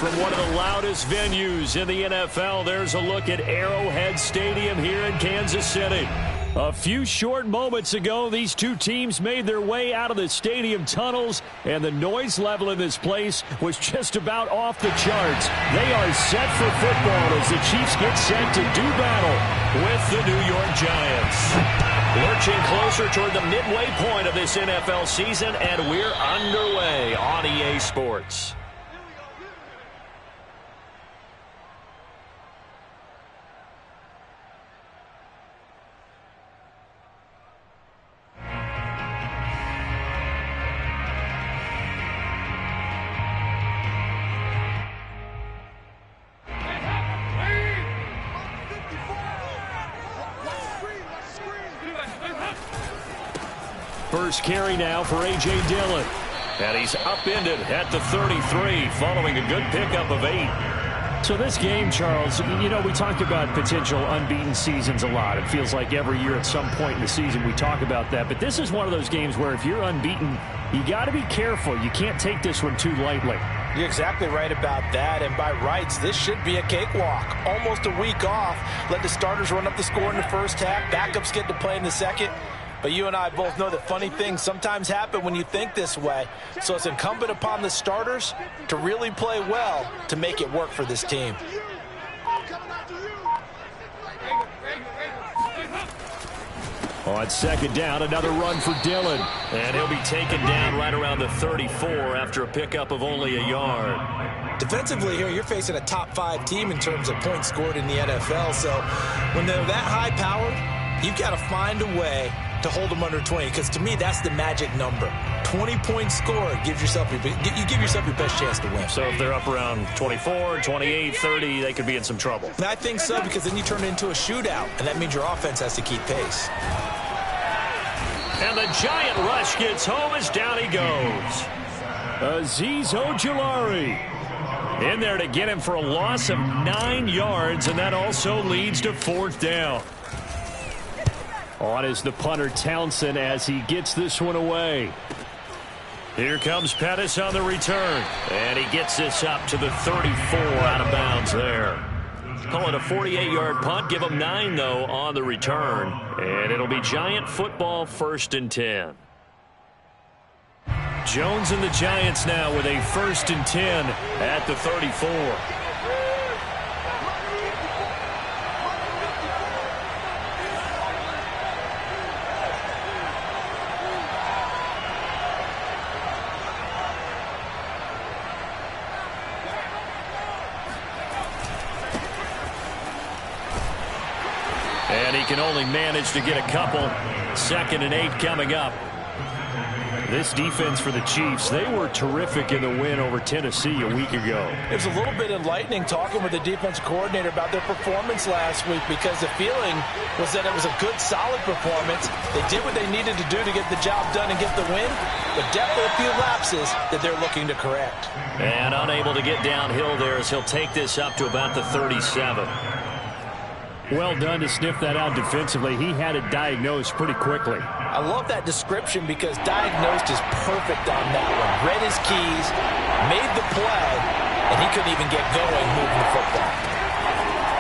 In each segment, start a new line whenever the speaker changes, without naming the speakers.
from one of the loudest venues in the NFL. There's a look at Arrowhead Stadium here in Kansas City. A few short moments ago, these two teams made their way out of the stadium tunnels, and the noise level in this place was just about off the charts. They are set for football as the Chiefs get set to do battle with the New York Giants. Lurching closer toward the midway point of this NFL season, and we're underway on EA Sports. First carry now for A.J. Dillon. And he's upended at the 33 following a good pickup of 8. So this game, Charles, you know, we talked about potential unbeaten seasons a lot. It feels like every year at some point in the season we talk about that. But this is one of those games where if you're unbeaten, you got to be careful. You can't take this one too lightly.
You're exactly right about that, and by rights, this should be a cakewalk. Almost a week off. Let the starters run up the score in the first half. Backups get to play in the second. But you and I both know that funny things sometimes happen when you think this way. So it's incumbent upon the starters to really play well to make it work for this team.
On second down, another run for Dillon. And he'll be taken down right around the 34 after a pickup of only a yard.
Defensively here, you're facing a top 5 team in terms of points scored in the NFL. So when they're that high-powered, you've got to find a way to hold them under 20, because to me that's the magic number. 20 points scored gives yourself you give yourself your best chance to win.
So if they're up around 24, 28, 30, they could be in some trouble.
And I think so, because then you turn it into a shootout, and that means your offense has to keep pace.
And the giant rush gets home as down he goes. Azeez Ojulari in there to get him for a loss of 9 yards, and that also leads to 4th down. On is the punter Townsend as he gets this one away. Here comes Pettis on the return. And he gets this up to the 34 out of bounds there. Call it a 48-yard punt. Give him 9, though, on the return. And it'll be Giant football 1st and 10. Jones and the Giants now with a 1st and 10 at the 34. And he can only manage to get a couple. 2nd and 8 coming up. This defense for the Chiefs, they were terrific in the win over Tennessee a week ago.
It was a little bit enlightening talking with the defensive coordinator about their performance last week, because the feeling was that it was a good, solid performance. They did what they needed to do to get the job done and get the win, but definitely a few lapses that they're looking to correct.
And unable to get downhill there as he'll take this up to about the 37. Well done to sniff that out defensively. He had it diagnosed pretty quickly.
I love that description, because diagnosed is perfect on that one. Read his keys, made the play, and he couldn't even get going moving the football.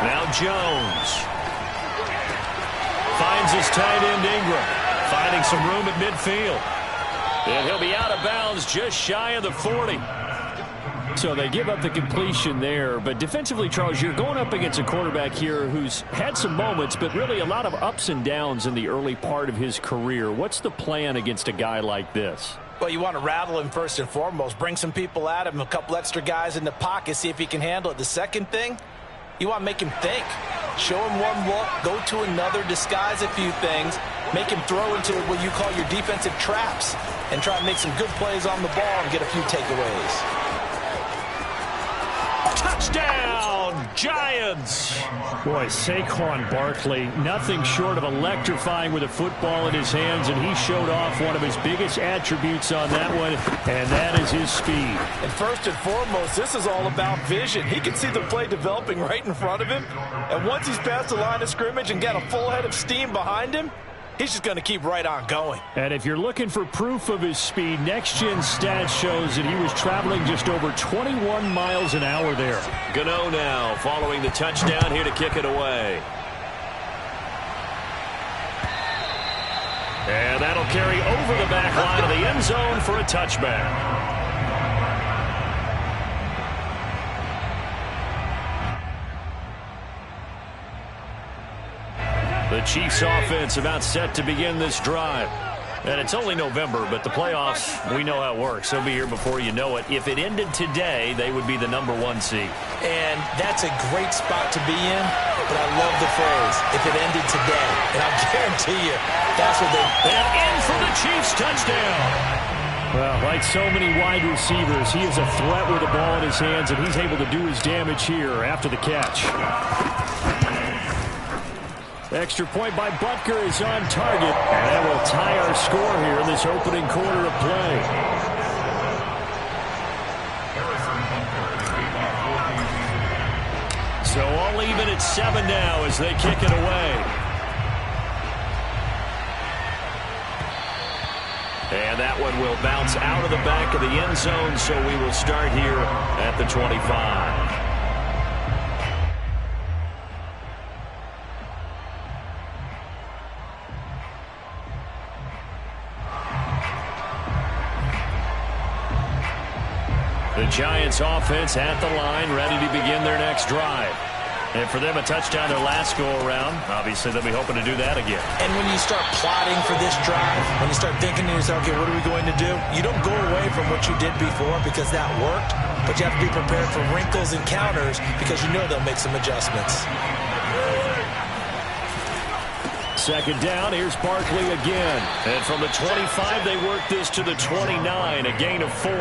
Now Jones finds his tight end Ingram, finding some room at midfield. And he'll be out of bounds just shy of the 40. So they give up the completion there. But defensively, Charles, you're going up against a quarterback here who's had some moments, but really a lot of ups and downs in the early part of his career. What's the plan against a guy like this?
Well, you want to rattle him first and foremost. Bring some people at him, a couple extra guys in the pocket, see if he can handle it. The second thing, you want to make him think. Show him one look, go to another, disguise a few things, make him throw into what you call your defensive traps, and try to make some good plays on the ball and get a few takeaways.
Touchdown, Giants! Boy, Saquon Barkley, nothing short of electrifying with a football in his hands, and he showed off one of his biggest attributes on that one, and that is his speed.
And first and foremost, this is all about vision. He can see the play developing right in front of him, and once he's past the line of scrimmage and got a full head of steam behind him, he's just going to keep right on going.
And if you're looking for proof of his speed, Next Gen Stats shows that he was traveling just over 21 miles an hour there.
Gano now following the touchdown here to kick it away.
And that'll carry over the back line of the end zone for a touchback. The Chiefs offense about set to begin this drive. And it's only November, but the playoffs, we know how it works. They'll be here before you know it. If it ended today, they would be the #1 seed.
And that's a great spot to be in, but I love the phrase, if it ended today. And I guarantee you, that's what they...
And in for the Chiefs touchdown. Well, like so many wide receivers, he is a threat with the ball in his hands, and he's able to do his damage here after the catch. Extra point by Butker is on target, and that will tie our score here in this opening quarter of play. So all even at 7 now as they kick it away. And that one will bounce out of the back of the end zone, so we will start here at the 25. The Giants offense at the line, ready to begin their next drive. And for them, a touchdown their last go-around. Obviously, they'll be hoping to do that again.
And when you start plotting for this drive, when you start thinking to yourself, okay, what are we going to do? You don't go away from what you did before because that worked, but you have to be prepared for wrinkles and counters because you know they'll make some adjustments.
Second down, here's Barkley again. And from the 25, they work this to the 29, a gain of 4.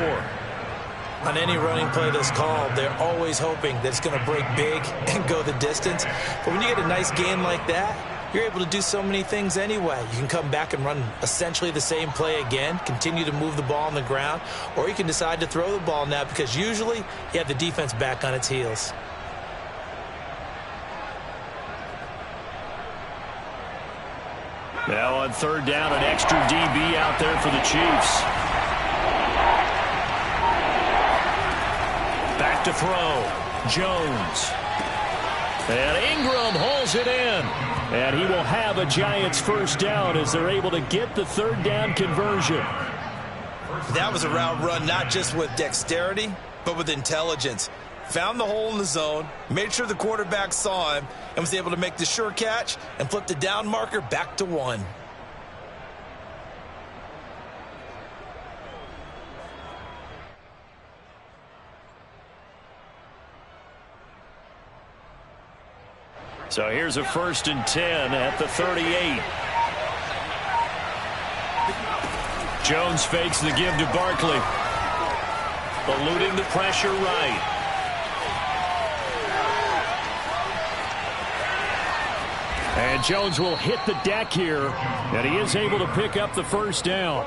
On any running play that's called, they're always hoping that it's going to break big and go the distance. But when you get a nice gain like that, you're able to do so many things anyway. You can come back and run essentially the same play again, continue to move the ball on the ground, or you can decide to throw the ball now because usually you have the defense back on its heels.
Now on third down, an extra DB out there for the Chiefs. Back to throw. Jones. And Ingram hauls it in. And he will have a Giants first down as they're able to get the third down conversion.
That was a route run not just with dexterity, but with intelligence. Found the hole in the zone, made sure the quarterback saw him, and was able to make the sure catch and flip the down marker back to 1.
So here's a 1st and 10 at the 38. Jones fakes the give to Barkley. Eluding the pressure right. And Jones will hit the deck here, and he is able to pick up the first down.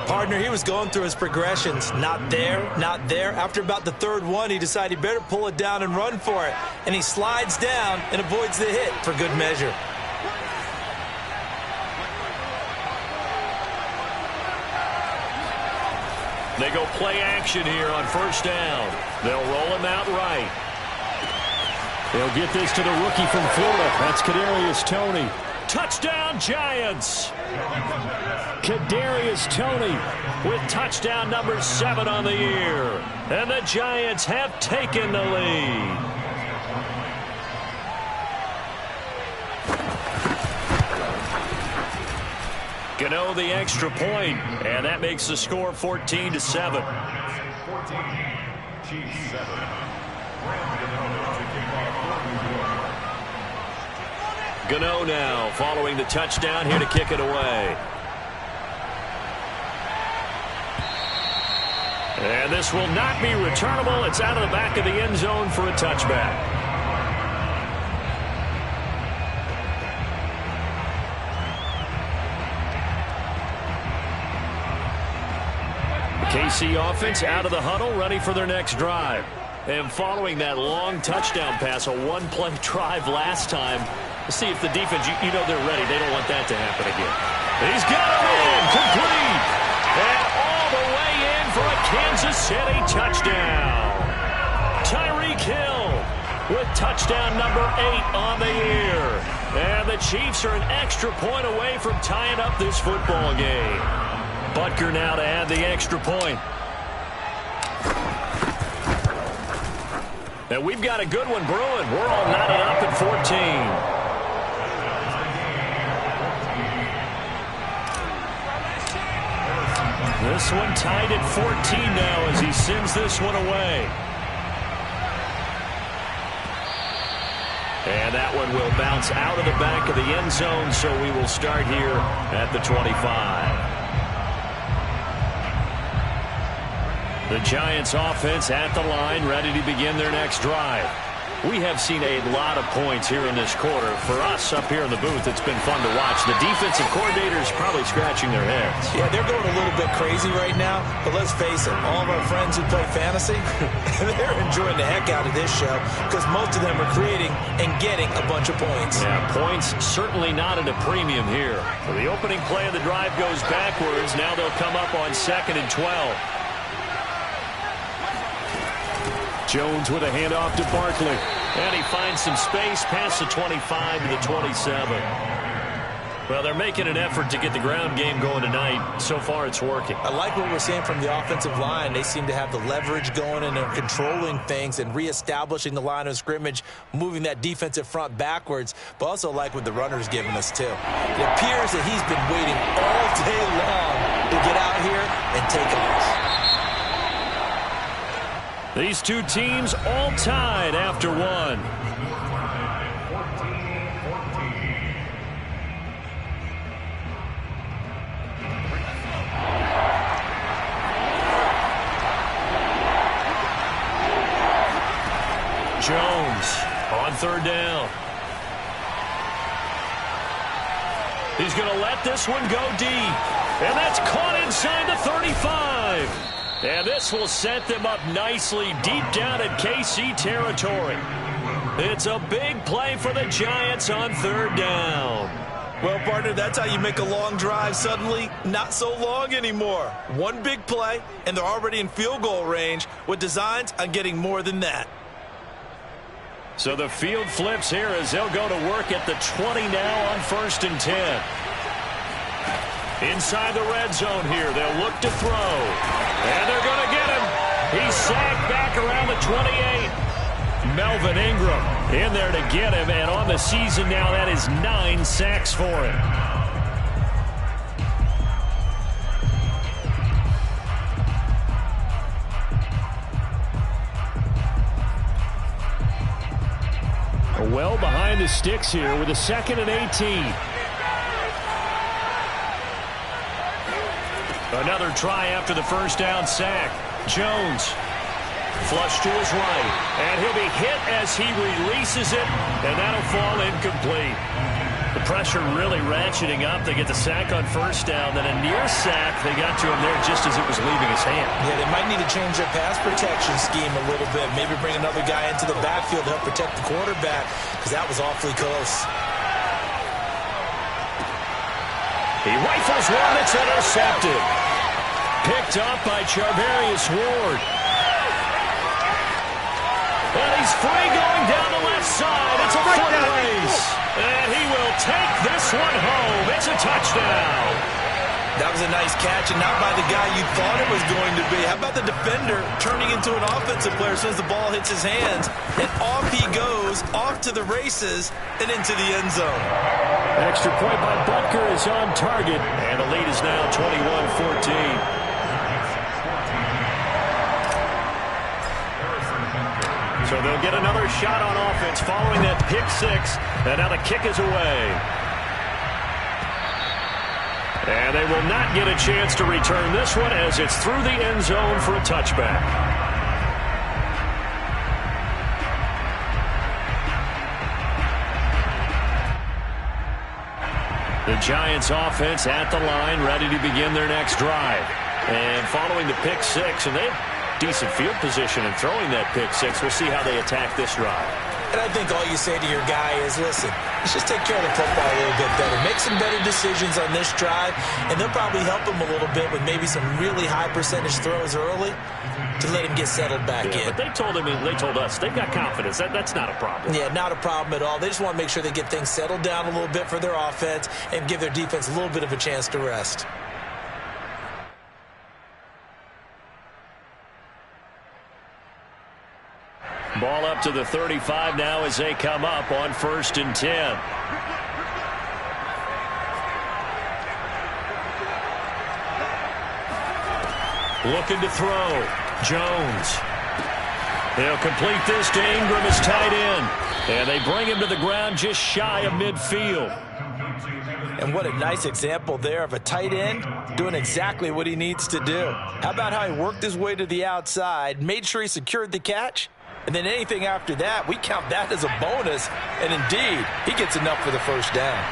Partner, he was going through his progressions. Not there, not there. After about the third one, he decided he better pull it down and run for it. And he slides down and avoids the hit for good measure.
They go play action here on first down. They'll roll him out right. They'll get this to the rookie from Florida. That's Kadarius Toney. Touchdown, Giants! Kadarius Toney with touchdown number 7 on the year. And the Giants have taken the lead. Gano the extra point, and that makes the score 14-7. Gano now following the touchdown here to kick it away. And this will not be returnable. It's out of the back of the end zone for a touchback. KC offense out of the huddle, ready for their next drive.
And following that long touchdown pass, a one-play drive last time, let's see if the defense, you know they're ready. They don't want that to happen again. He's got him in, complete. And all the way in for a Kansas City touchdown. Tyreek Hill with touchdown number 8 on the year. And the Chiefs are an extra point away from tying up this football game. Butker now to add the extra point. And we've got a good one brewing. We're all knotted up at 14. This one tied at 14 now as he sends this one away. And that one will bounce out of the back of the end zone, so we will start here at the 25. The Giants offense at the line, ready to begin their next drive. We have seen a lot of points here in this quarter. For us up here in the booth, it's been fun to watch. The defensive coordinators probably scratching their heads.
Yeah, they're going a little bit crazy right now, but let's face it, all of our friends who play fantasy, they're enjoying the heck out of this show because most of them are creating and getting a bunch of points.
Yeah, points certainly not at a premium here. So the opening play of the drive goes backwards. Now they'll come up on 2nd and 12.
Jones with a handoff to Barkley.
And he finds some space past the 25 to the 27. Well, they're making an effort to get the ground game going tonight. So far, it's working.
I like what we're seeing from the offensive line. They seem to have the leverage going and they're controlling things and reestablishing the line of scrimmage, moving that defensive front backwards, but also like what the runner's giving us, too. It appears that he's been waiting all day long to get out here and take off.
These two teams all tied after one. Jones on 3rd down. He's going to let this one go deep. And that's caught inside the 35. And this will set them up nicely deep down in KC territory. It's a big play for the Giants on 3rd down.
Well, partner, that's how you make a long drive suddenly not so long anymore. One big play, and they're already in field goal range with designs on getting more than that.
So the field flips here as they'll go to work at the 20 now on 1st and 10. Inside the red zone here, they'll look to throw. And they're going to get him. He's sacked back around the 28. Melvin Ingram in there to get him. And on the season now, that is 9 sacks for him. Well behind the sticks here with a 2nd and 18. Another try after the 1st down sack. Jones flush to his right. And he'll be hit as he releases it. And that'll fall incomplete. The pressure really ratcheting up. They get the sack on 1st down. Then a near sack. They got to him there just as it was leaving his hand.
Yeah, they might need to change their pass protection scheme a little bit. Maybe bring another guy into the backfield to help protect the quarterback because that was awfully close.
He rifles one that's intercepted. Picked up by Charvarius Ward. And he's free going down the left side. It's a foot race. And he will take this one home. It's a touchdown.
That was a nice catch and not by the guy you thought it was going to be. How about the defender turning into an offensive player as soon as the ball hits his hands? And off he goes, off to the races and into the end zone.
Extra point by Butker is on target. And the lead is now 21-14. So they'll get another shot on offense following that pick 6. And now the kick is away. And they will not get a chance to return this one as it's through the end zone for a touchback. The Giants offense at the line, ready to begin their next drive. And following the pick 6, and decent field position and throwing that pick six. We'll see how they attack this drive.
And I think all you say to your guy is, listen, let's just take care of the football a little bit better. Make some better decisions on this drive, and they'll probably help him a little bit with maybe some really high percentage throws early to let him get settled back in.
But they told us they've got confidence. That's not a problem.
Yeah, not a problem at all. They just want to make sure they get things settled down a little bit for their offense and give their defense a little bit of a chance to rest.
Ball up to the 35 now as they come up on 1st and 10. Looking to throw. Jones. He'll complete this to Ingram as tight end. And they bring him to the ground just shy of midfield.
And what a nice example there of a tight end doing exactly what he needs to do. How about how he worked his way to the outside, made sure he secured the catch, and then anything after that, we count that as a bonus. And indeed, he gets enough for the first down.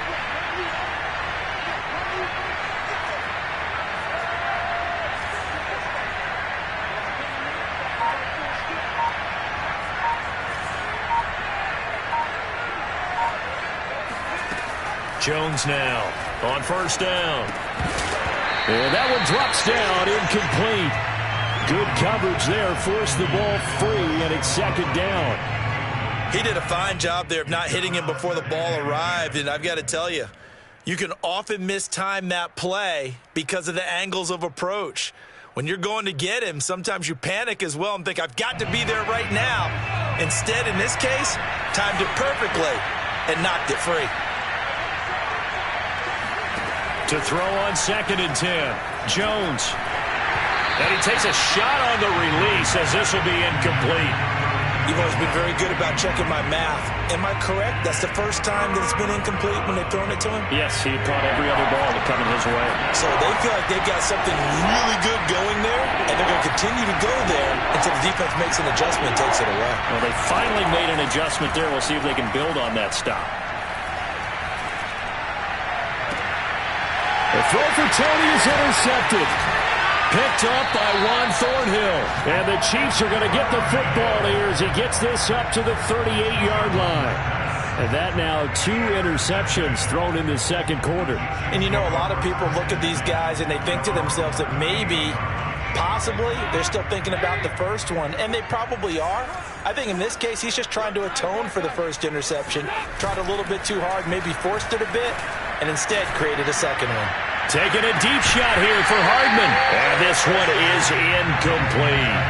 Jones now on 1st down. And that one drops down, incomplete. Good coverage there, forced the ball free, and it's 2nd down.
He did a fine job there of not hitting him before the ball arrived, and I've got to tell you, you can often mistime that play because of the angles of approach. When you're going to get him, sometimes you panic as well and think, I've got to be there right now. Instead, in this case, timed it perfectly and knocked it free.
To throw on 2nd and 10. Jones. And he takes a shot on the release as this will be incomplete.
You've always been very good about checking my math. Am I correct? That's the first time that it's been incomplete when they've thrown it to him?
Yes, he caught every other ball that coming his way.
So they feel like they've got something really good going there, and they're going to continue to go there until the defense makes an adjustment and takes it away.
Well, they finally made an adjustment there. We'll see if they can build on that stop. The throw for Tony is intercepted. Picked up by Juan Thornhill. And the Chiefs are going to get the football here as he gets this up to the 38-yard line. And that now 2 interceptions thrown in the 2nd quarter.
And you know, a lot of people look at these guys and they think to themselves that maybe, possibly, they're still thinking about the first one. And they probably are. I think in this case, he's just trying to atone for the first interception. Tried a little bit too hard, maybe forced it a bit, and instead created a second one.
Taking a deep shot here for Hardman. And this one is incomplete.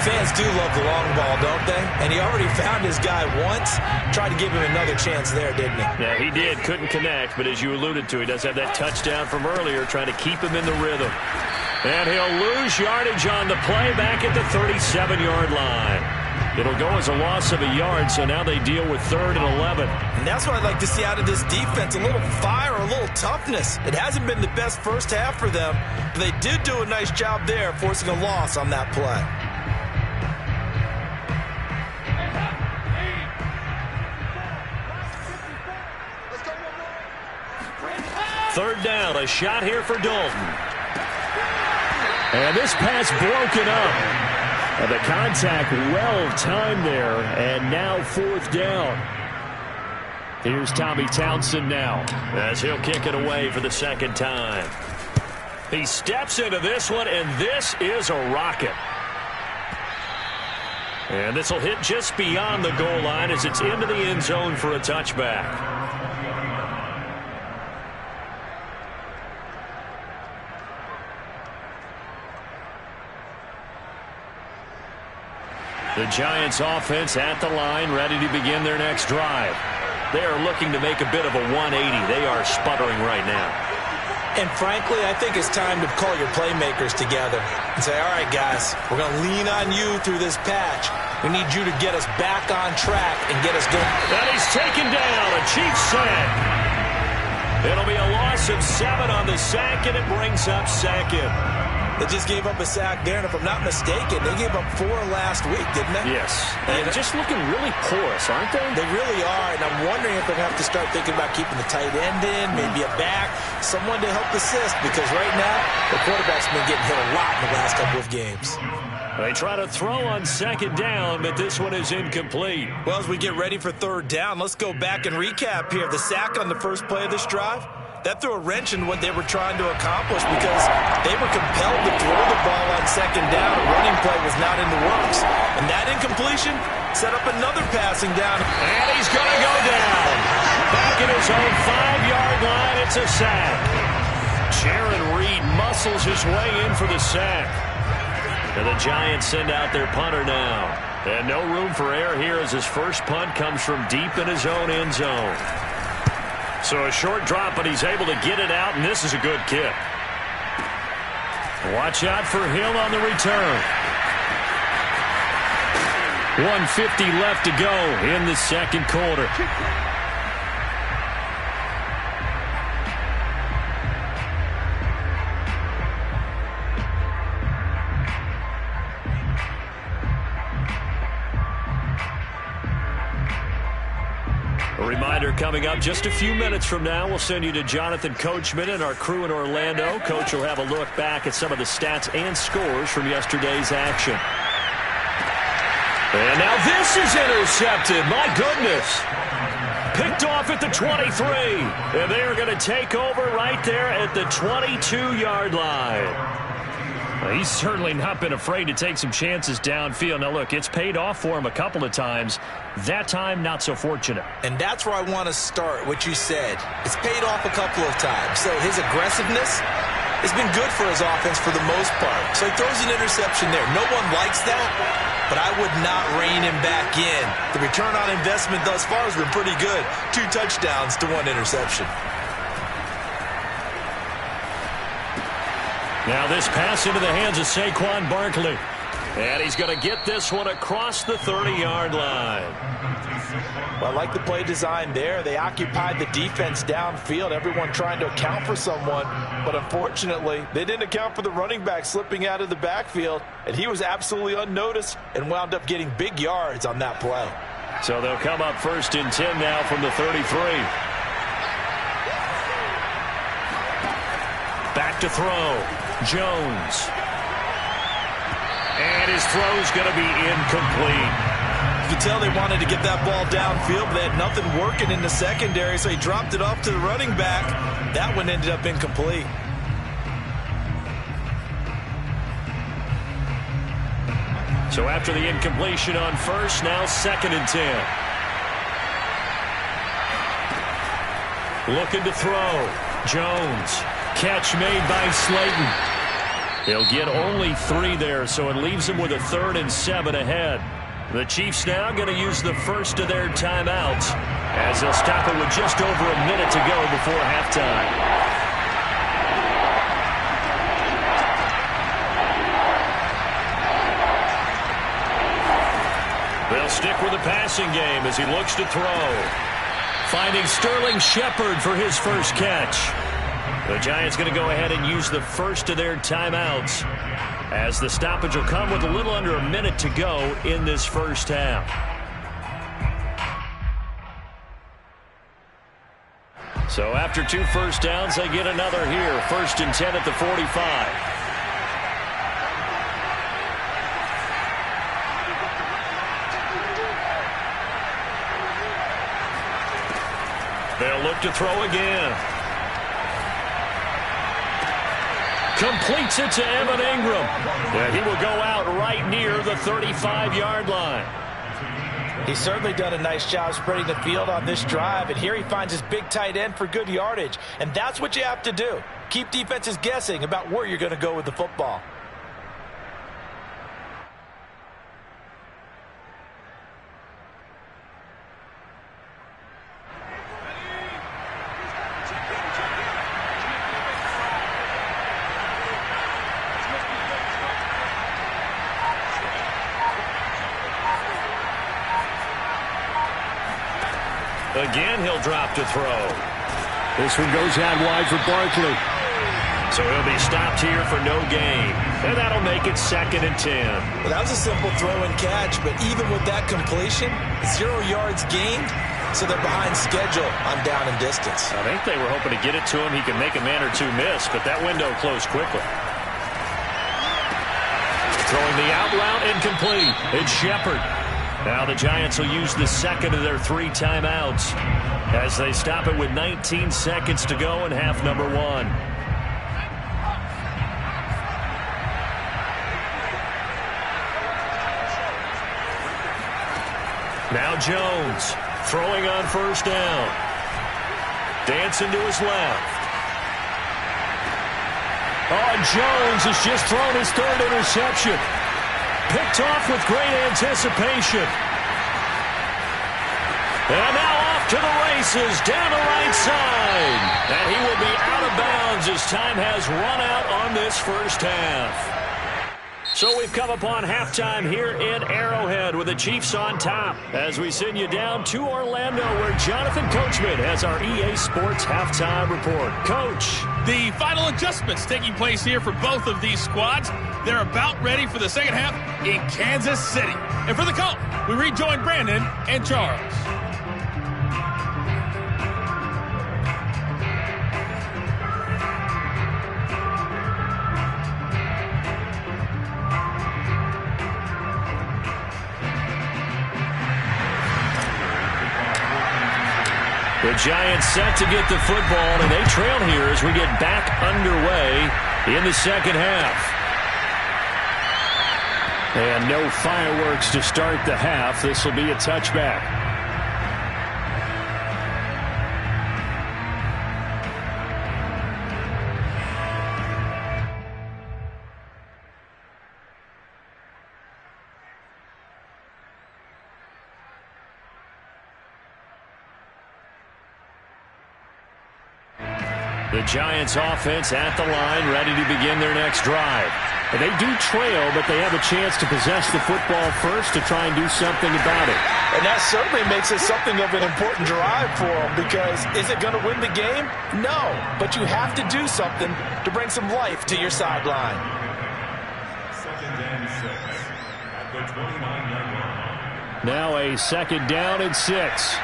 Fans do love the long ball, don't they? And he already found his guy once. Tried to give him another chance there, didn't he?
Yeah, he did. Couldn't connect, but as you alluded to, he does have that touchdown from earlier, trying to keep him in the rhythm. And he'll lose yardage on the play back at the 37-yard line. It'll go as a loss of a yard, so now they deal with 3rd and 11.
And that's what I'd like to see out of this defense, a little fire, a little toughness. It hasn't been the best first half for them, but they did do a nice job there, forcing a loss on that play.
Third down, a shot here for Dalton. And this pass broken up. And the contact well-timed there, and now 4th down. Here's Tommy Townsend now, as he'll kick it away for the 2nd time. He steps into this one, and this is a rocket. And this will hit just beyond the goal line as it's into the end zone for a touchback. The Giants offense at the line, ready to begin their next drive. They are looking to make a bit of a 180. They are sputtering right now.
And frankly, I think it's time to call your playmakers together and say, all right, guys, we're going to lean on you through this patch. We need you to get us back on track and get us going.
And he's taken down, a Chiefs sack. It'll be a loss of 7 on the sack, and it brings up 2nd.
They just gave up a sack there, and if I'm not mistaken, they gave up 4 last week, didn't they?
Yes. And just looking really porous, aren't they?
They really are, and I'm wondering if they're going to have to start thinking about keeping the tight end in, maybe a back, someone to help assist, because right now, the quarterback's been getting hit a lot in the last couple of games.
They try to throw on second down, but this one is incomplete.
Well, as we get ready for third down, let's go back and recap here. The sack on the first play of this drive, that threw a wrench in what they were trying to accomplish because they were compelled to throw the ball on second down. A running play was not in the works. And that incompletion set up another passing down.
And he's going to go down. Back at his own 5-yard line, it's a sack. Jaron Reed muscles his way in for the sack. And the Giants send out their punter now. And no room for error here as his first punt comes from deep in his own end zone. So a short drop, but he's able to get it out, and this is a good kick. Watch out for Hill on the return. 1:50 left to go in the second quarter. A reminder coming up just a few minutes from now, we'll send you to Jonathan Coachman and our crew in Orlando. Coach will have a look back at some of the stats and scores from yesterday's action. And now this is intercepted. My goodness. Picked off at the 23. And they are going to take over right there at the 22-yard line. He's certainly not been afraid to take some chances downfield. Now, look, it's paid off for him a couple of times. That time, not so fortunate.
And that's where I want to start, what you said. It's paid off a couple of times. So his aggressiveness has been good for his offense for the most part. So he throws an interception there. No one likes that, but I would not rein him back in. The return on investment thus far has been pretty good. 2 touchdowns to 1 interception.
Now this pass into the hands of Saquon Barkley. And he's going to get this one across the 30-yard line.
Well, I like the play design there. They occupied the defense downfield, everyone trying to account for someone. But unfortunately, they didn't account for the running back slipping out of the backfield. And he was absolutely unnoticed and wound up getting big yards on that play.
So they'll come up 1st and 10 now from the 33. Back to throw. Jones. And his throw's going to be incomplete.
You can tell they wanted to get that ball downfield, but they had nothing working in the secondary, so he dropped it off to the running back. That one ended up incomplete.
So after the incompletion on first, now 2nd and 10. Looking to throw. Jones. Catch made by Slayton. He'll get only 3 there, so it leaves him with a 3rd and 7 ahead. The Chiefs now going to use the first of their timeouts as they'll stop it with just over a minute to go before halftime. They'll stick with the passing game as he looks to throw. Finding Sterling Shepard for his first catch. The Giants going to go ahead and use the first of their timeouts as the stoppage will come with a little under a minute to go in this first half. So after 2 first downs, they get another here. 1st and 10 at the 45. They'll look to throw again. Completes it to Evan Ingram. And he will go out right near the 35-yard line.
He's certainly done a nice job spreading the field on this drive, and here he finds his big tight end for good yardage. And that's what you have to do. Keep defenses guessing about where you're going to go with the football.
Again, he'll drop to throw. This one goes out wide for Barkley. So he'll be stopped here for no gain. And that'll make it 2nd and 10.
Well, that was a simple throw and catch, but even with that completion, 0 yards gained, so they're behind schedule on down and distance.
I think they were hoping to get it to him. He could make a man or two miss, but that window closed quickly. Throwing the out route incomplete. It's Shepard. Now the Giants will use the second of their 3 timeouts as they stop it with 19 seconds to go in half number 1. Now Jones throwing on first down. Dancing to his left. Oh, Jones has just thrown his 3rd interception. Picked off with great anticipation. And now off to the races down the right side. And he will be out of bounds as time has run out on this first half. So we've come upon halftime here in Arrowhead with the Chiefs on top as we send you down to Orlando where Jonathan Coachman has our EA Sports halftime report. Coach.
The final adjustments taking place here for both of these squads. They're about ready for the second half in Kansas City. And for the call, we rejoin Brandon and Charles.
The Giants set to get the football, and they trail here as we get back underway in the second half. And no fireworks to start the half. This will be a touchback. The Giants offense at the line, ready to begin their next drive. And they do trail, but they have a chance to possess the football first to try and do something about it.
And that certainly makes it something of an important drive for them because is it going to win the game? No, but you have to do something to bring some life to your sideline.
Second and 6 at the 29-yard line.
Now a second down and 6.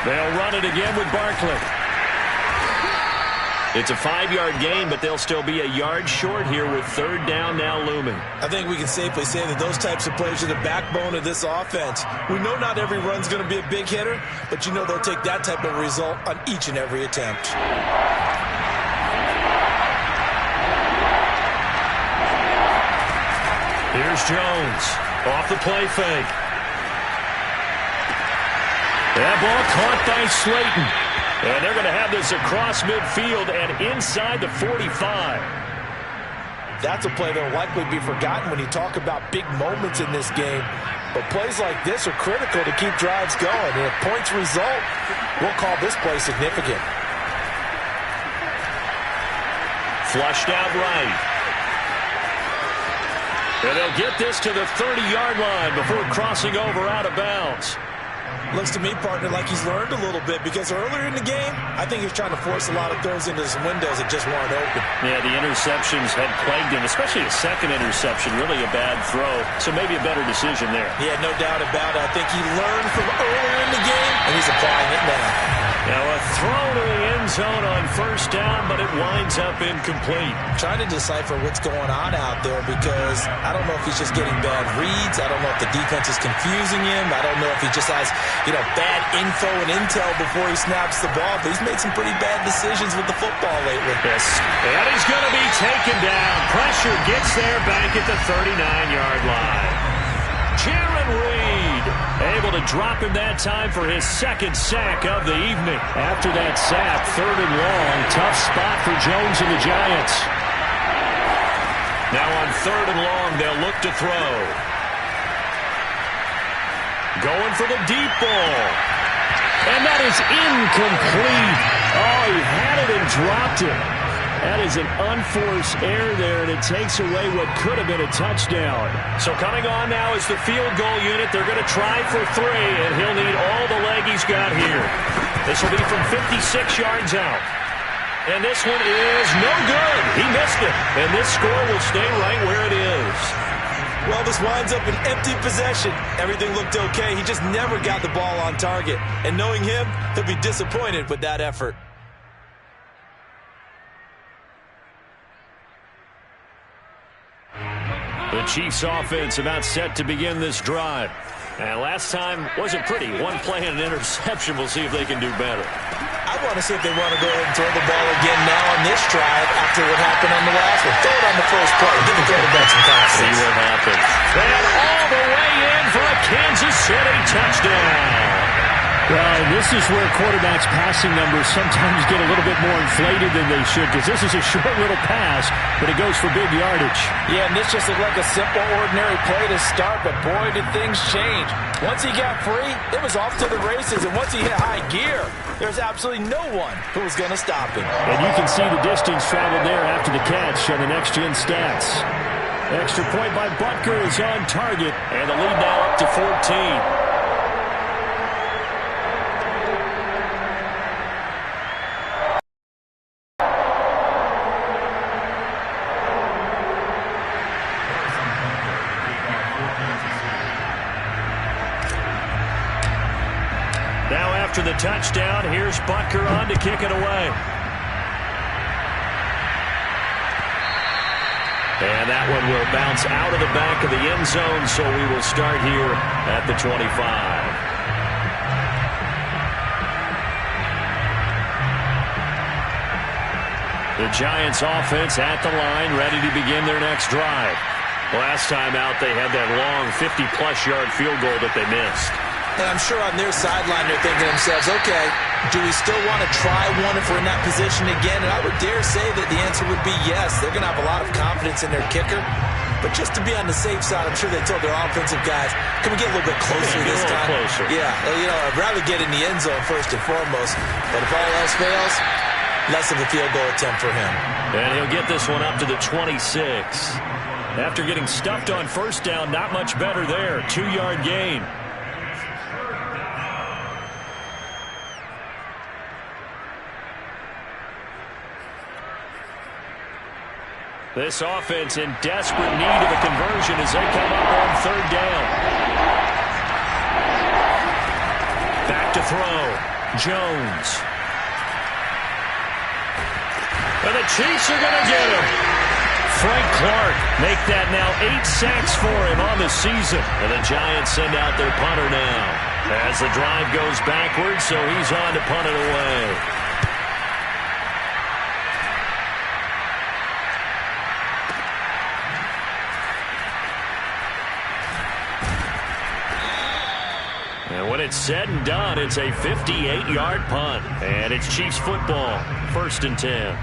They'll run it again with Barkley. It's a 5-yard gain, but they'll still be a yard short here with third down now looming.
I think we can safely say that those types of plays are the backbone of this offense. We know not every run's going to be a big hitter, but you know they'll take that type of result on each and every attempt.
Here's Jones off the play fake. That ball caught by Slayton. And they're going to have this across midfield and inside the 45.
That's a play that will likely be forgotten when you talk about big moments in this game. But plays like this are critical to keep drives going. And if points result, we'll call this play significant.
Flushed out right. And they'll get this to the 30-yard line before crossing over out of bounds.
Looks to me, partner, like he's learned a little bit because earlier in the game, I think he was trying to force a lot of throws into some windows that just weren't open.
Yeah, the interceptions had plagued him, especially the second interception, really a bad throw. So maybe a better decision there.
Yeah, no doubt about it. I think he learned from earlier in the game, and he's applying it now.
Now a throw to the end zone on first down, but it winds up incomplete.
Trying to decipher what's going on out there because I don't know if he's just getting bad reads. I don't know if the defense is confusing him. I don't know if he just has, bad info and intel before he snaps the ball. But he's made some pretty bad decisions with the football lately.
Yes, and he's going to be taken down. Pressure gets there back at the 39-yard line. Jaron Reed able to drop him that time for his second sack of the evening. After that sack, third and long, tough spot for Jones and the Giants. Now on third and long, they'll look to throw. Going for the deep ball. And that is incomplete. Oh, he had it and dropped it. That is an unforced error there, and it takes away what could have been a touchdown. So coming on now is the field goal unit. They're going to try for 3, and he'll need all the leg he's got here. This will be from 56 yards out. And this one is no good. He missed it, and this score will stay right where it is.
Well, this winds up an empty possession. Everything looked okay. He just never got the ball on target. And knowing him, he'll be disappointed with that effort.
The Chiefs offense about set to begin this drive.
And last time wasn't pretty. One play and an interception. We'll see if they can do better.
I want to see if they want to go ahead and throw the ball again now on this drive after what happened on the last one. Throw it on the first play. Give the quarterback some confidence.
See what happens.
And all the way in for a Kansas City touchdown. Well, this is where quarterbacks' passing numbers sometimes get a little bit more inflated than they should, because this is a short little pass, but it goes for big yardage.
Yeah, and this just looked like a simple, ordinary play to start, but boy, did things change. Once he got free, it was off to the races, and once he hit high gear, there's absolutely no one who was going to stop him.
And you can see the distance traveled there after the catch on the next-gen stats. Extra point by Butker is on target,
and the lead now up to 14.
After the touchdown, here's Butker on to kick it away.
And that one will bounce out of the back of the end zone, so we will start here at the 25.
The Giants offense at the line, ready to begin their next drive.
Last time out, they had that long 50-plus yard field goal that they missed.
And I'm sure on their sideline they're thinking to themselves, okay, do we still want to try one if we're in that position again? And I would dare say that the answer would be yes. They're going to have a lot of confidence in their kicker. But just to be on the safe side, I'm sure they told their offensive guys, can we get a little bit closer this time?
Closer.
Yeah, you know, I'd rather get in the end zone first and foremost. But if all else fails, less of a field goal attempt for him.
And he'll get this one up to the 26.
After getting stuffed on first down, not much better there. 2-yard gain. This offense in desperate need of a conversion as they come up on third down. Back to throw. Jones. And the Chiefs are going to get him. Frank Clark make that now 8 sacks for him on the season.
And the Giants send out their punter now.
As the drive goes backwards, so he's on to punt it away. And when it's said and done, it's a 58-yard punt. And it's Chiefs football, 1st and 10.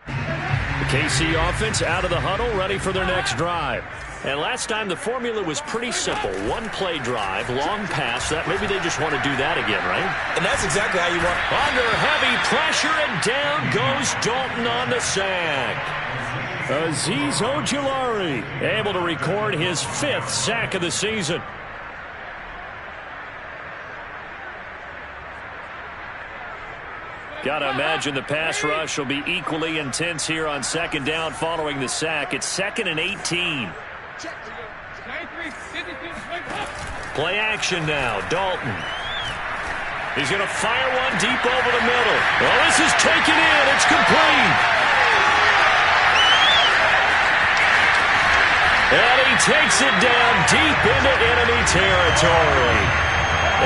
The KC offense out of the huddle, ready for their next drive. And last time the formula was pretty simple. One-play drive, long pass. That maybe they just want to do that again, right?
And that's exactly how you want.
Under heavy pressure, and down goes Dalton on the sack. Azeez Ojulari able to record his 5th sack of the season. Got to imagine the pass rush will be equally intense here on 2nd down following the sack. It's 2nd and 18. Play action now. Dalton. He's going to fire one deep over the middle. Well, this is taken in. It's complete. And he takes it down deep into enemy territory.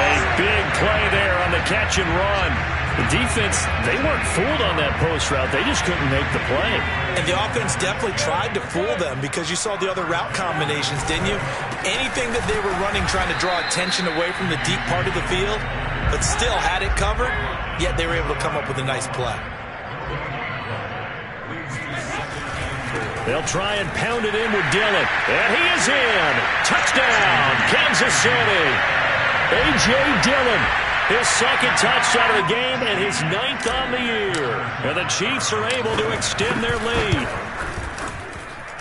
A big play there on the catch and run. The defense, they weren't fooled on that post route. They just couldn't make the play.
And the offense definitely tried to fool them because you saw the other route combinations, didn't you? Anything that they were running trying to draw attention away from the deep part of the field, but still had it covered, yet they were able to come up with a nice play.
They'll try and pound it in with Dillon. And he is in. Touchdown, Kansas City. A.J. Dillon, his 2nd touchdown of the game and his 9th on the year. And the Chiefs are able to extend their lead.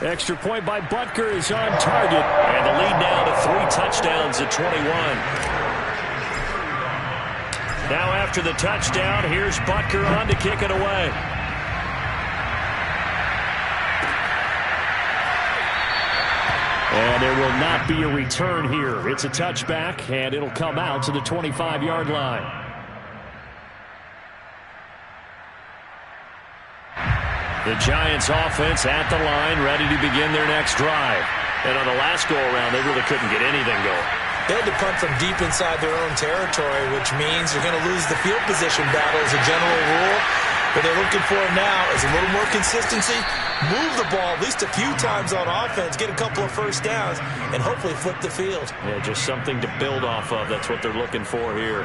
Extra point by Butker is on target. And the lead now to 3 touchdowns at 21. Now after the touchdown, here's Butker on to kick it away. And there will not be a return here. It's a touchback, and it'll come out to the 25-yard line. The Giants offense at the line, ready to begin their next drive.
And on the last go-around, they really couldn't get anything going.
They had to punt from deep inside their own territory, which means you're going to lose the field position battle as a general rule. What they're looking for now is a little more consistency, move the ball at least a few times on offense, get a couple of first downs, and hopefully flip the field.
Yeah, just something to build off of. That's what they're looking for here.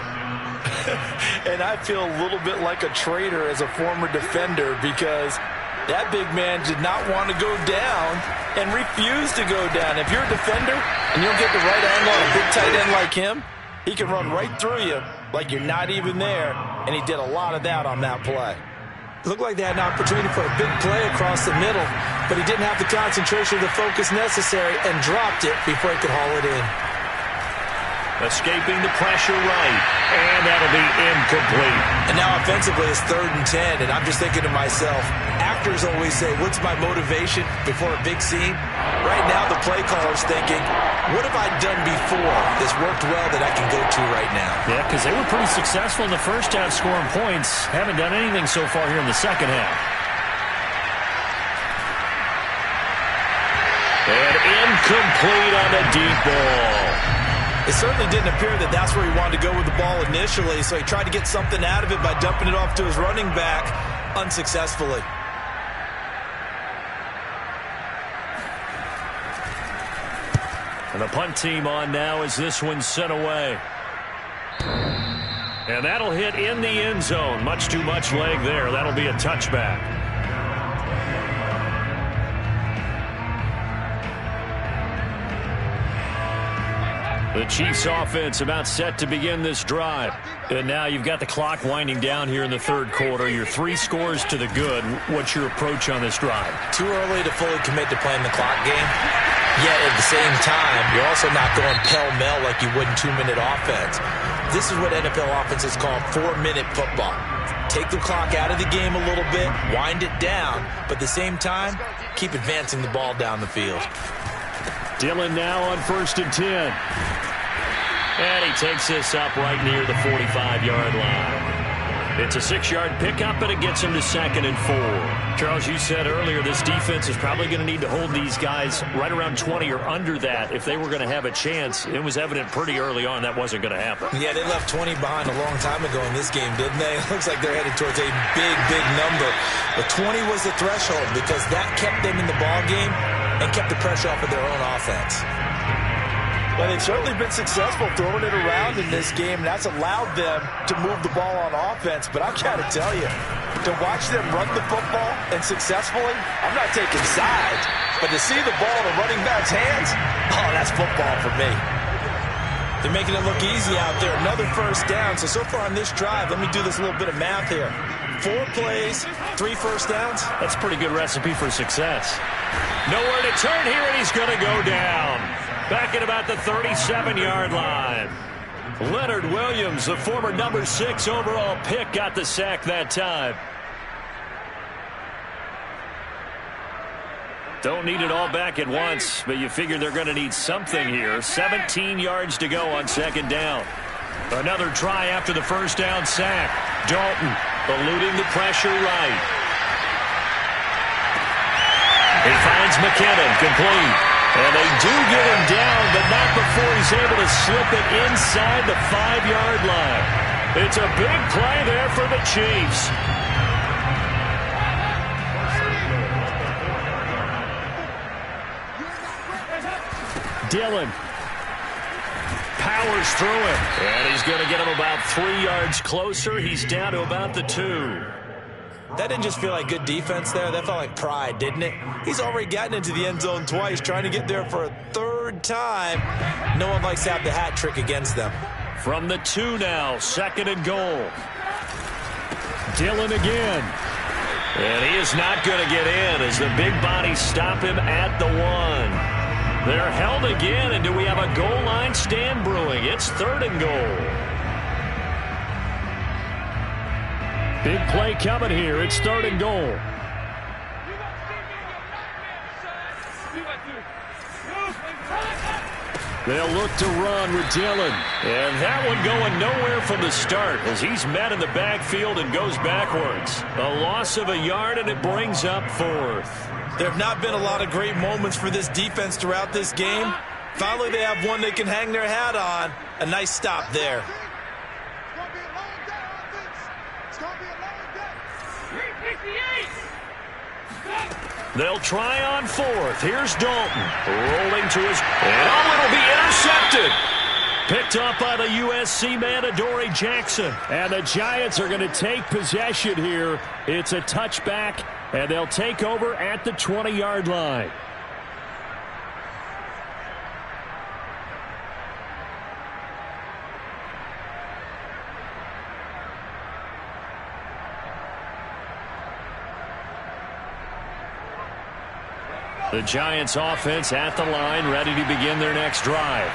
And I feel a little bit like a traitor as a former defender because that big man did not want to go down and refused to go down. If you're a defender and you don't get the right angle on a big tight end like him, he can run right through you like you're not even there, and he did a lot of that on that play.
It looked like they had an opportunity for a big play across the middle, but he didn't have the concentration or the focus necessary and dropped it before he could haul it in.
Escaping the pressure right, and that'll be incomplete.
And now offensively it's 3rd and 10, and I'm just thinking to myself, actors always say, what's my motivation before a big scene? Right now the play caller's thinking, what have I done before that's worked well that I can go to right now?
Yeah, because they were pretty successful in the first half scoring points. Haven't done anything so far here in the second half. And incomplete on the deep ball.
It certainly didn't appear that that's where he wanted to go with the ball initially, so he tried to get something out of it by dumping it off to his running back unsuccessfully.
And the punt team on now as this one's sent away. And that'll hit in the end zone. Much too much leg there. That'll be a touchback. The Chiefs offense about set to begin this drive. And now you've got the clock winding down here in the third quarter. You're 3 scores to the good. What's your approach on this drive?
Too early to fully commit to playing the clock game. Yet at the same time, you're also not going pell-mell like you would in 2-minute offense. This is what NFL offenses call 4-minute football. Take the clock out of the game a little bit, wind it down, but at the same time, keep advancing the ball down the field.
Dillon now on 1st and 10. And he takes this up right near the 45-yard line. It's a 6-yard pickup, and it gets him to 2nd and 4. Charles, you said earlier this defense is probably going to need to hold these guys right around 20 or under that if they were going to have a chance. It was evident pretty early on that wasn't going to happen.
Yeah, they left 20 behind a long time ago in this game, didn't they? It looks like they're headed towards a big, big number. But 20 was the threshold because that kept them in the ball game and kept the pressure off of their own offense.
But they've certainly been successful throwing it around in this game, and that's allowed them to move the ball on offense. But I've got to tell you, to watch them run the football and successfully, I'm not taking sides, but to see the ball in a running back's hands, oh, that's football for me.
They're making it look easy out there. Another first down. So far on this drive, let me do this little bit of math here. 4 plays, 3 first downs.
That's a pretty good recipe for success. Nowhere to turn here, and he's going to go down. Back at about the 37-yard line. Leonard Williams, the former number 6 overall pick, got the sack that time. Don't need it all back at once, but you figure they're going to need something here. 17 yards to go on 2nd down. Another try after the first down sack. Dalton eluding the pressure right. He finds McKinnon, complete. And they do get him down, but not before he's able to slip it inside the 5-yard line. It's a big play there for the Chiefs. Dillon powers through him. And he's going to get him about 3 yards closer. He's down to about the 2.
That didn't just feel like good defense there. That felt like pride, didn't it? He's already gotten into the end zone twice, trying to get there for a 3rd time. No one likes to have the hat trick against them.
From the 2 now, 2nd and goal. Dillon again. And he is not going to get in as the big bodies stop him at the 1. They're held again, and do we have a goal line stand brewing? It's 3rd and goal. Big play coming here. It's 3rd and goal. They'll look to run with Dillon.
And that one going nowhere from the start as he's met in the backfield and goes backwards. A loss of a yard, and it brings up 4th.
There have not been a lot of great moments for this defense throughout this game. Finally, they have one they can hang their hat on. A nice stop there.
They'll try on 4th. Here's Dalton. Rolling to his... And it'll be intercepted.
Picked up by the USC man, Adoree Jackson. And the Giants are going to take possession here. It's a touchback, and they'll take over at the 20-yard line. The Giants offense at the line, ready to begin their next drive.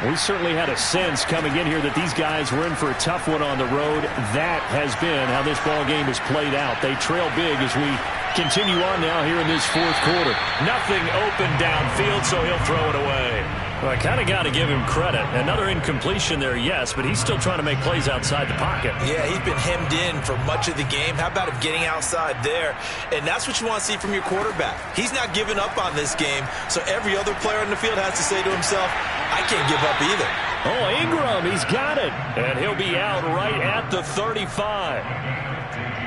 We certainly had a sense coming in here that these guys were in for a tough one on the road. That has been how this ball game has played out. They trail big as we continue on now here in this 4th quarter.
Nothing open downfield, so he'll throw it away.
Well, I kind of got to give him credit. Another incompletion there, yes, but he's still trying to make plays outside the pocket.
Yeah, he's been hemmed in for much of the game. How about him getting outside there? And that's what you want to see from your quarterback. He's not giving up on this game, so every other player in the field has to say to himself, I can't give up either.
Oh, Ingram, he's got it. And he'll be out right at the 35.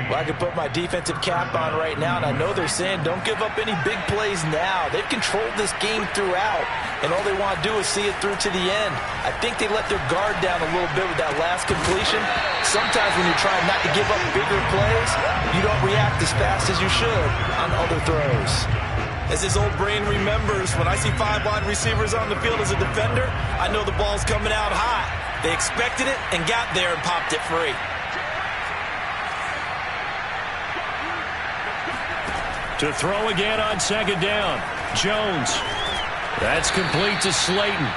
Well, I can put my defensive cap on right now, and I know they're saying don't give up any big plays now. They've controlled this game throughout, and all they want to do is see it through to the end. I think they let their guard down a little bit with that last completion. Sometimes when you're trying not to give up bigger plays, you don't react as fast as you should on other throws. As his old brain remembers, when I see 5 wide receivers on the field as a defender, I know the ball's coming out hot. They expected it and got there and popped it free.
To throw again on 2nd down. Jones. That's complete to Slayton.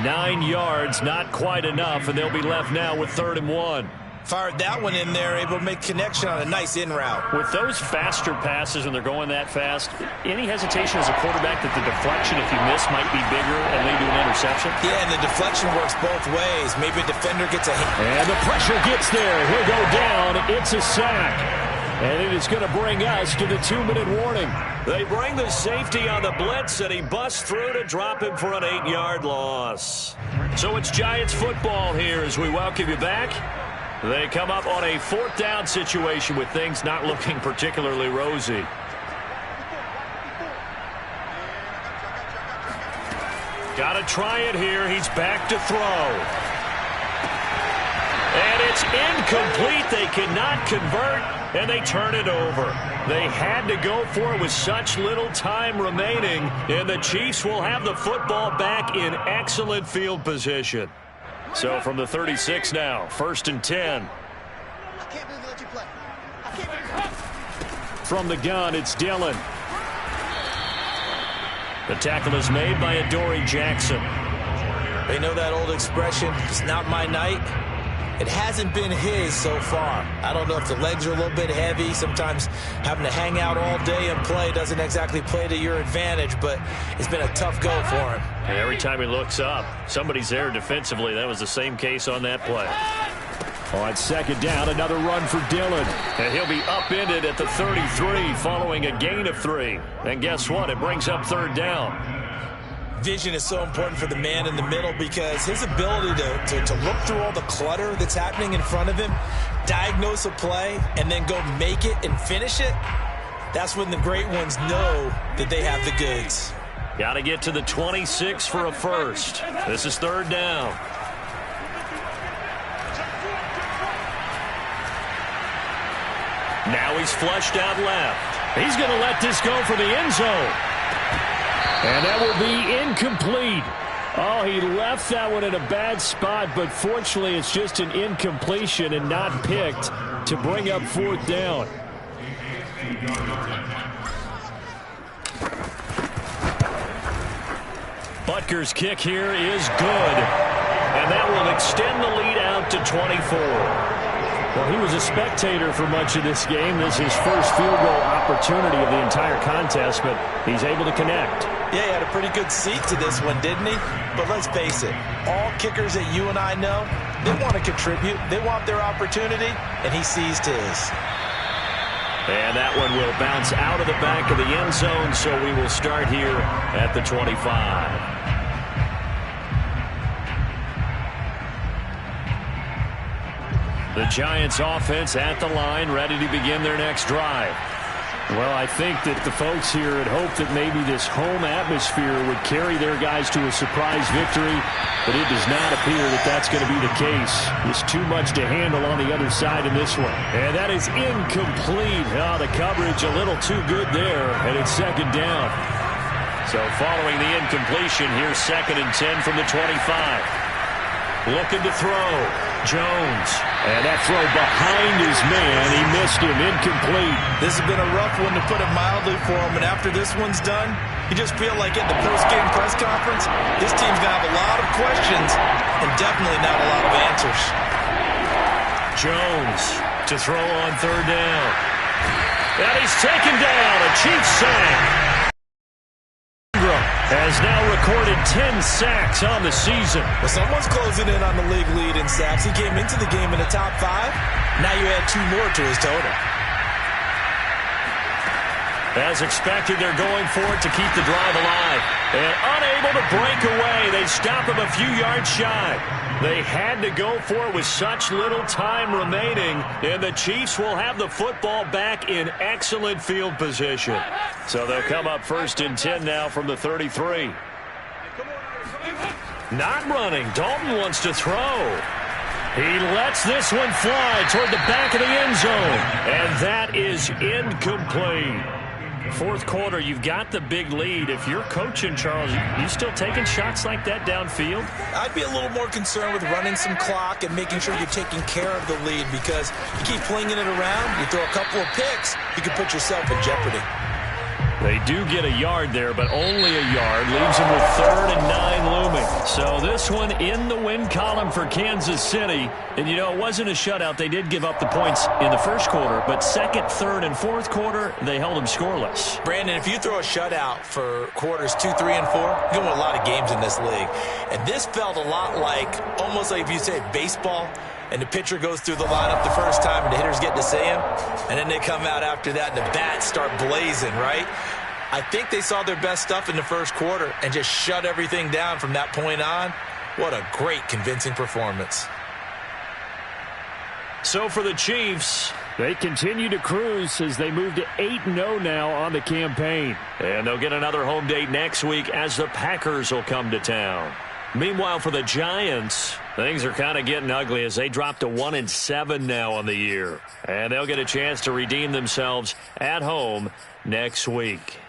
9 yards, not quite enough, and they'll be left now with 3rd and 1.
Fired that one in there, able to make connection on a nice in route.
With those faster passes when they're going that fast, any hesitation as a quarterback that the deflection, if you miss, might be bigger and lead to an interception?
Yeah, and the deflection works both ways. Maybe a defender gets a hit.
And the pressure gets there. He'll go down. It's a sack. And it is going to bring us to the 2-minute warning.
They bring the safety on the blitz, and he busts through to drop him for an 8-yard loss. So it's Giants football here as we welcome you back. They come up on a 4th down situation with things not looking particularly rosy. Got to try it here. He's back to throw. And it's incomplete. They cannot convert, and they turn it over. They had to go for it with such little time remaining, and the Chiefs will have the football back in excellent field position. So from the 36 now, 1st and 10.
From the gun, it's Dillon. The tackle is made by Adoree Jackson.
They know that old expression, it's not my night. It hasn't been his so far. I don't know if the legs are a little bit heavy. Sometimes having to hang out all day and play doesn't exactly play to your advantage, but it's been a tough go for him.
And every time he looks up, somebody's there defensively. That was the same case on that play.
On 2nd down, another run for Dillon.
And he'll be upended at the 33 following a gain of 3. And guess what? It brings up 3rd down.
Vision is so important for the man in the middle because his ability to look through all the clutter that's happening in front of him, diagnose a play, and then go make it and finish it, that's when the great ones know that they have the goods.
Got to get to the 26 for a first. This is 3rd down. Now he's flushed out left.
He's going to let this go for the end zone. And that will be incomplete. Oh, he left that one in a bad spot, but fortunately it's just an incompletion and not picked to bring up 4th down. Butker's kick here is good. And that will extend the lead out to 24. Well, he was a spectator for much of this game. This is his first field goal opportunity of the entire contest, but he's able to connect.
Yeah, he had a pretty good seat to this one, didn't he? But let's face it, all kickers that you and I know, they want to contribute. They want their opportunity, and he seized his.
And that one will bounce out of the back of the end zone, so we will start here at the 25. The Giants offense at the line, ready to begin their next drive. Well, I think that the folks here had hoped that maybe this home atmosphere would carry their guys to a surprise victory, but it does not appear that that's going to be the case. There's too much to handle on the other side in this one. And that is incomplete. Oh, the coverage a little too good there, and it's second down. So following the incompletion, here's 2nd and 10 from the 25. Looking to throw. Jones. And that throw behind his man. He missed him. Incomplete.
This has been a rough one, to put it mildly, for him. And after this one's done, you just feel like at the post-game press conference, this team's going to have a lot of questions and definitely not a lot of answers.
Jones to throw on 3rd down. And he's taken down. A Chiefs sack. Has now recorded 10 sacks on the season.
Well, someone's closing in on the league lead in sacks. He came into the game in the top 5. Now you add 2 more to his total.
As expected, they're going for it to keep the drive alive. And unable to break away. They stop him a few yards shy. They had to go for it with such little time remaining. And the Chiefs will have the football back in excellent field position. So they'll come up 1st and 10 now from the 33. Not running. Dalton wants to throw. He lets this one fly toward the back of the end zone. And that is incomplete. 4th quarter, you've got the big lead. If you're coaching, Charles, you still taking shots like that downfield?
I'd be a little more concerned with running some clock and making sure you're taking care of the lead, because you keep flinging it around, you throw a couple of picks, you can put yourself in jeopardy.
They do get a yard there, but only a yard. Leaves them with 3rd and 9 looming. So this one in the win column for Kansas City. And, you know, it wasn't a shutout. They did give up the points in the 1st quarter, but 2nd, 3rd, and 4th quarter, they held them scoreless.
Brandon, if you throw a shutout for quarters 2, 3, and 4, you're going to win a lot of games in this league. And this felt a lot like, almost like if you say baseball, and the pitcher goes through the lineup the first time and the hitters get to see him, and then they come out after that and the bats start blazing, right? I think they saw their best stuff in the 1st quarter and just shut everything down from that point on. What a great, convincing performance.
So for the Chiefs, they continue to cruise as they move to 8-0 now on the campaign. And they'll get another home date next week as the Packers will come to town. Meanwhile, for the Giants, things are kind of getting ugly as they drop to 1-7 now on the year. And they'll get a chance to redeem themselves at home next week.